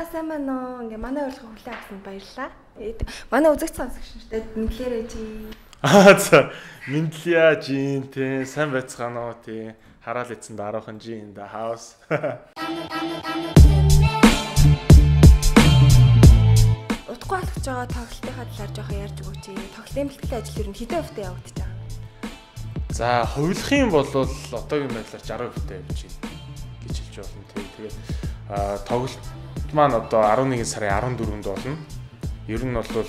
сайн байна уу? Ингээ манай урилга хүлээн авсанд баярлалаа. Манай үзэгч сонсогчдод мэдлээрэй чи. За мэдлээ жин те сайн байцгаана уу те хараал эцэн дараахан жин the house. Утгагүй алхаж байгаа тоглолтынхаа талаар жоохон ярьж өгөөч. Тоглолтын бэлтгэлийн ажил ер нь хэдэн хувьтай явагдаж байгаа? За хувилах юм бол одоогийн байдлаар 60% явж байна гэж хэлж болно те. Тэгээд тоглолт маань одоо 11 сарын 14-нд болно. Ер нь бол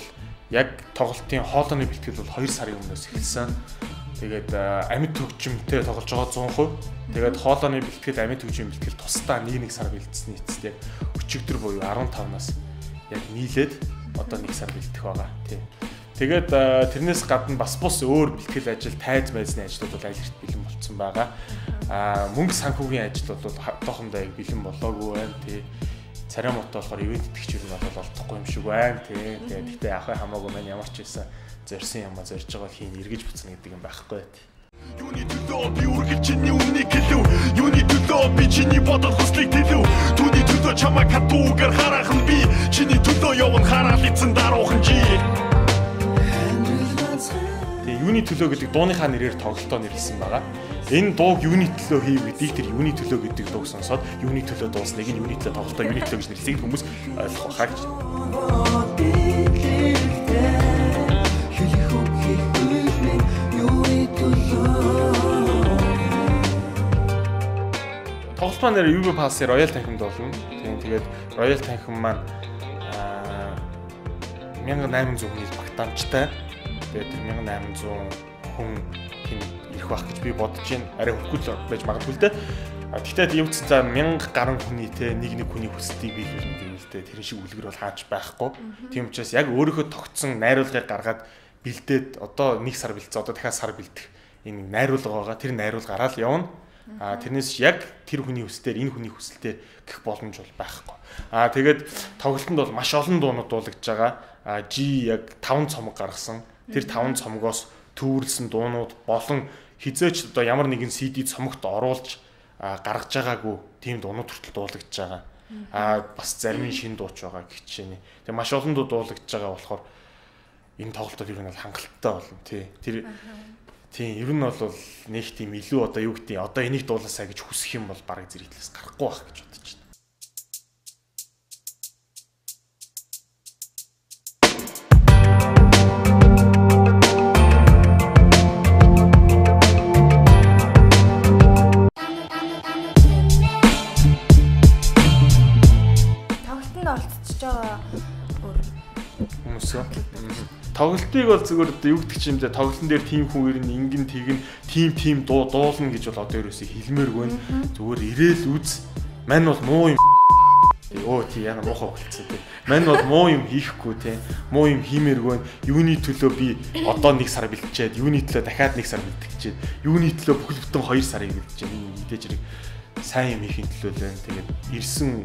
яг тоглолтын хоолойны бэлтгэл бол 2 сарын өмнөөс эхэлсэн. Тэгээд амьд төгжимтэй тоглож байгаа 100%. Тэгээд хоолойны бэлтгэл амьд төгжим бэлтгэл тусдаа 1 сар бэлдсэн нийтдээ өчигдөр буюу 15-наас яг нийлээд одоо 1 сар бэлдэх байгаа тий. Тэгээд тэрнээс гадна бас бус өөр бэлтгэл ажил, тайз байзны ажлууд бол аль эрт бэлэн болцсон байгаа. Мөнгө санхүүгийн ажил бол одоохондоо яг бэлэн болоогүй байна тий. Царай мото болохоор ивент итгэж юу нь бол олдохгүй юм шиг байна тий. Тэгээд гэхдээ ахай хамаагүй маань ямар ч байсан зорьсон юм а зорж байгаа хийн эргэж буцна гэдэг юм байхгүй тий. Юуны төлөө би үргэлж чиний үннийг хэлв. Юуны төлөө би чиний бодол хүслийг төлөв. Түүний төлөө чамаа хатуугаар харах нь би. Чиний төлөө явна хараал эцэн даруухан жи. Тэгээ юуны төлөө гэдэг дууныхаа нэрээр тоглолтоо нэрлсэн байгаа. Энэ дууг юуны төлөө хийв гэдгийг тэр юуны төлөө гэдэг дууг сонсоод юуны төлөө дуусныг нь юуны төлөө тоглолтоо юуны төлөө гэж нэрлэсийг хүмүүс ойлгох хаа гэж. Тоглолт маань нэр UB Pass Royal танхимд болно. Тэгээд Royal танхим маань 1800 хүний багтаамжтай. Тэгээд тэр 1800 хүн тийм ирэх байх гэж би бодож байна. Арай хөвгөл байж магадгүй л дээ. Гэхдээ явцсан за 1000 гаруй хүний те нэг хүний хүсэлтийг биелүүлнэ гэвэл те тэр шиг үлгэр бол хаач байхгүй. Тийм учраас яг өөрийнхөө тогтсон найруулгыг гаргаад бэлдээд одоо 1 сар бэлдсэн одоо дахиад сар бэлдэх энэ найруулга байгаа. Тэр найруулгаараа л явна. Тэрнээс яг тэр хүний хүсэлтээр энэ хүний хүсэлтээр гэх боломж бол байхгүй. Тэгээд тоглолтод бол маш олон дуунууд дуулагдж байгаа. G яг 5 цомог гаргасан. Тэр 5 цомогоос төвөрлсөн дуунууд болон хизээч одоо ямар нэгэн CD цомогт оруулж гаргаж байгаагүй тийм дуунууд хүртэл дуулагдж байгаа. Бас зарим нь шинэ дууч байгаа гэх жишээний. Тэгээ маш олон дуу дуулагдж байгаа болохоор энэ тоглолтод ер нь бол хангалттай болно тий. Тэр тийм ер нь бол нэг тийм илүү одоо юу гэдэг одоо энийг дуулаасаа гэж хүсэх юм бол бараг зэрэглээс гарахгүй байх гэж бодож байна. Тоглолтод олцож байгаа хүмүүс тоглолтыг бол зүгээр одоо юу гэдэг ч юм дэ тоглолтын дээр тим хүн ирнэ ингэн тэгнэ тим дуулна гэж бол одоо ерөөсөө хэлмээргүй нь зүгээр ирээл үз мань бол муу юм оо тий яна муухай болчихсон тий мань бол муу юм хийхгүй тий муу юм хиймээргүй юуны төлөө би одоо 1 сар бэлтчихэд юуны төлөө дахиад 1 сар бэлтгэжээд юуны төлөө бүхэл бүтэн 2 сарыг бэлтэж энэ мэдээж хэрэг сайн юм хийхин төлөө л байна тэгээд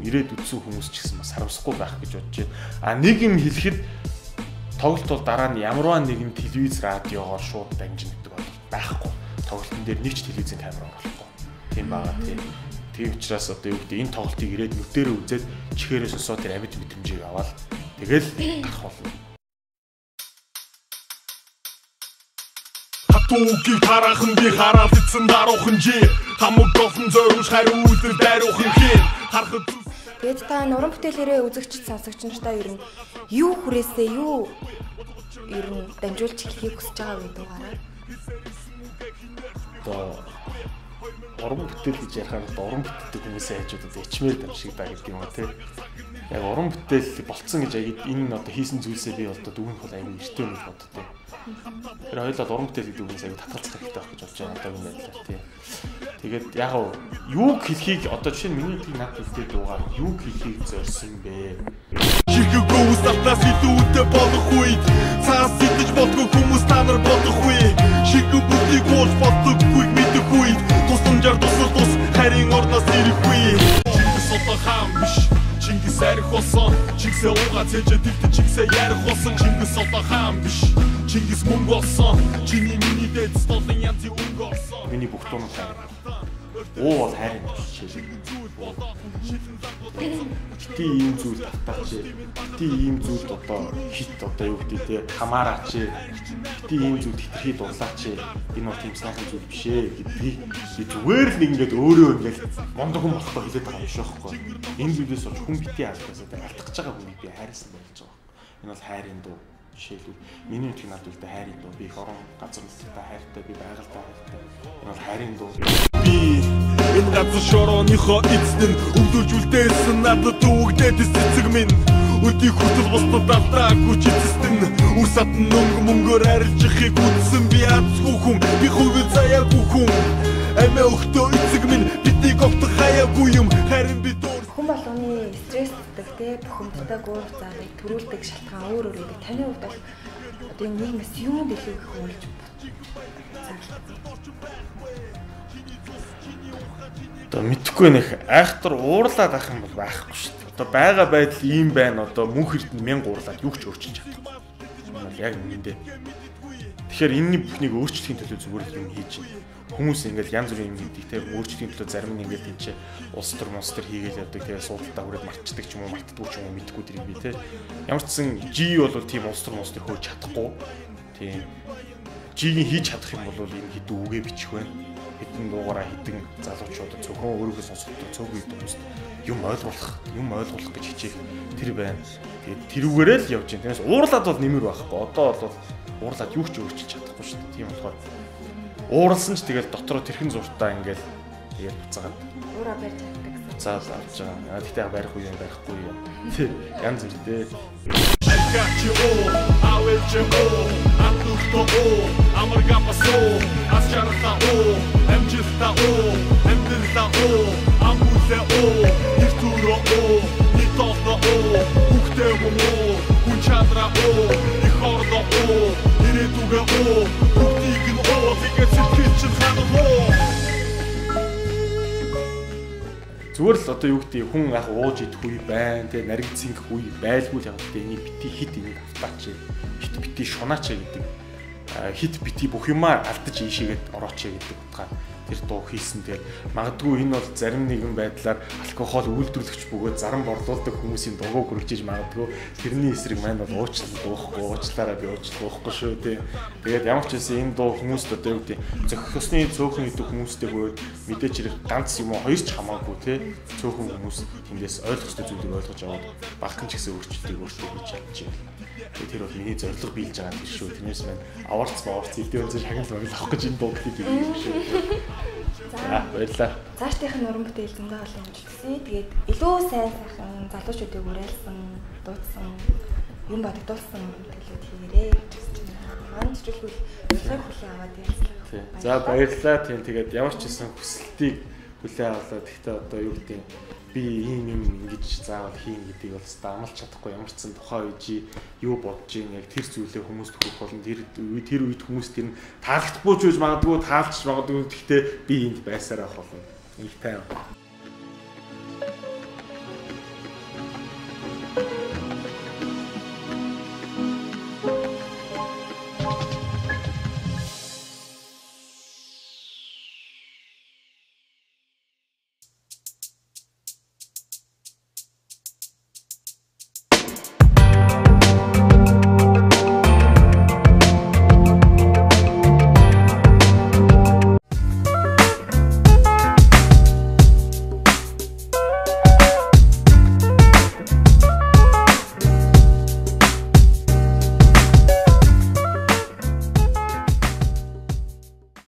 ирээд үдсэн хүмүүс ч гэсэн бас харамсахгүй байх гэж бодож байна нэг юм хэлэхэд тоглолт бол дараа нь ямарваа нэгэн телевиз радиогоор шууд дамжин гэдэг бол байхгүй. Тоглолтын дээр нэг ч телевизийн камер оруулахгүй. Тийм байгаа тийм. Тийм учраас одоо юу гэдэг энэ тоглолтыг ирээд нүдэрээ үзээд чихээрээ сонсоод тэр амьд мэдрэмжийг аваад тэгэл гарах болно. Хатуугийн хараахан би хараад ицэн даруухан жи. Хамаг голон зөөрөж хариу үлдэр дайруухан хин. Харахад тэгээд та уран бүтээлээрээ үзэгч сонсогч нартай ер нь юу хүрээсээ юу ер нь дамжуулж эхлэхийг хүсэж байгаа гэдэг гараа. Одоо уран бүтээл гэж ярихаар уран бүтээлтэй хүмүүсийн хажуудад ичмээр дамжиг даа гэдэг юм уу те. Яг уран бүтээл болцсон гэж яг энэ одоо хийсэн зүйлсээ би одоо дүгнэх бол аюу эртээ юм л боддог. Тэр хоёулаа уран бүтээл гэдэг үгнээс аюу татгалзах хэрэгтэй байх гэж бодож байгаа одоогийн байдлаар тий. Тэгээд яг юу хэлхийг одоо жишээ нь миний тийг над хэлдэг дуугаар юу хэлхийг зорьсон бэ? Ширхэгөө устатнаас идүүтэй болох үед цаас идэж болгүй хүмүүс та нар бодох үе. Ширхэг бүгдийг ууж боддоггүй мэдэх үед тусламжаар тус харин орноос ирэхгүй. Чингис одоо хаан биш. Чингис арих болсон. Чингисээ уугаа цээжээ тэгтэ чингисээ ярих болсон. Чингис одоо хаан биш. Чингис мөнгө болсон. Чиний миний дэд столын янзын өнгө орсон. Миний бүх дуунууд хайр. Оо бол хайр юм шиг. Бити ийм зүйл татаач. Бити ийм зүйл одоо хит одоо юу гэдэг те хамаараач. Бити ийм зүйл хитрхий дурлаач. Энэ бол тийм сайхан зүйл биш ээ гэдгийг би зүгээр л ингээд өөрөө ингээд мондог хүн болохоо хэлээд байгаа юм шиг байхгүй. Энэ зүйлээс болж хүн бити хаалгасаа алдах гэж байгаа хүнийг би хайрсан болж байгаа. Энэ бол хайрын дуу. Жишээлбэл миний үтгэн над үлдээ хайрын дуу. Би их орон газар нутагтай хайртай, би байгальтай хайртай. Энэ бол хайрын дуу. Би энэ газар шорооныхоо эзэн өвдөлж үлдээсэн надад өгдөөд эцэг минь. Өдий хүртэл бусдад алдаагүй ч эцэстэн. Үр сатан мөнгөөр арилжихыг үзсэн би азгүй хүн. Би хувь заяагүй хүн. Амиа өгтөө эцэг минь биднийг огтох хаяагүй юм. Харин би хүн болгоны стресстэй те бухимдалтай гуйх заалыг төрүүлдэг шалтгаан өөр өөр гэдэг. Таны хувьд бол одоо энэ нийгмээс юунд илүү их хөрж одоо мэдхгүй нэх айхтар уурлаад ах юм бол байхгүй шүү дээ. Одоо байгаа байдал ийм байна. Одоо мөнх эрдэнэ 1000 уурлаад юу ч өөрчилж чадахгүй. Энэ бол яг үнэндээ. Тэгэхээр энэний бүхнийг өөрчлөхийн төлөө зүгээр л юм хийж байна. Хүмүүс ингээд янз бүрийн юм хийдэг те өөрчлөхийн төлөө зарим нь ингээд энэ чинь улс төр монстер хийгээл явдаг те суудалтаа хүрээд мартчихдаг ч юм уу мартдаггүй ч юм уу мэдгүй дэрийг би те ямар ч сан G бол тийм улс төр монстер хөөж чадахгүй тийм G-ийг хийж чадах юм бол энэ хэдэн үгээ бичих байна хэдэн дуугараа хэдэн залуучууд зөвхөн өөрийнхөө сонсогддог цөөхөн хүмүүст юм ойлгуулах гэж хичээх тэр байна. Тэгээд тэрүүгээрээ л явж байна. Тиймээс уурлаад бол нэмэр байхгүй. Одоо бол уурлаад юу ч өөрчилж чадахгүй шүү дээ. Тийм болохоор ууралсан ч тэгэл дотроо тэрхэн зуртаа ингээл тэгээд буцаагаад уураа барьж чаддаг. Буцаад авч байгаа. Тэгтээ барихгүй юм. Тий. Янз бүр дээ. Зүгээр л одоо юу гэдэг хүн ах ууж идэх үе байна те наригдсан үе байлгүй л яг гэдэг энийг бити хит энийг автаач хит бити шунаач гэдэг хит бити бүх юмаа алдаж ийшээгээд орооч гэдэг утгаар тэр дуу хийсэн дээр магадгүй энэ бол зарим нэгэн байдлаар алкогол үйлдвэрлэгч бөгөөд заран борлуулдаг хүмүүсийн дугуйг хүргэж магадгүй тэрний эсрэг маань бол уучлаараа би уучлахгүй шүү те тэгээд ямар ч байсан энэ дуу хүмүүст одоо юу гэдэг зохисны цөөхөн идэх хүмүүстэй бөгөөд мэдээч хэрэг ганц юм уу хоёр ч хамаагүй те цөөхөн хүмүүс тэндээс ойлгох ёстой зүйлийг ойлгож аваад багхан ч гэсэн өөрчлөлтийг өөртөө хийж чадчихжээ. Тэр бол миний зорилго биелж байгаа юм шүү. Тэрнээс маань аварц эдийн засгийн шагнал авах гэж энэ дууг хийдэг юм шүү. За баярлалаа. Цаашдынх нь уран бүтээл зөндөө олон юм жишээ. Тэгээд илүү сайн залуучуудыг уриалсан, дуудсан, юм бодогдуулсан төлөвлөлт хийгээрэй гэж хэлж байна. Маань чиглэл урилгыг хүлээн аваад ярьсан. За баярлалаа. Тийм тэгээд ямар ч гэсэн хүсэлтийг хүлээн авлаа. Гэхдээ одоо юу гэдэг би ийм юм ингэж заавал хийн гэдгийг бол амлах чадахгүй ямар ч сан тухайн үе юу бодож ийн яг тэр зүйлээ хүмүүст хүргэх болно тэр үед хүмүүс тэр нь таалагдахгүй ч байж магадгүй таалж магадгүй гэхдээ би энд байсаар авах болно. Их тайван.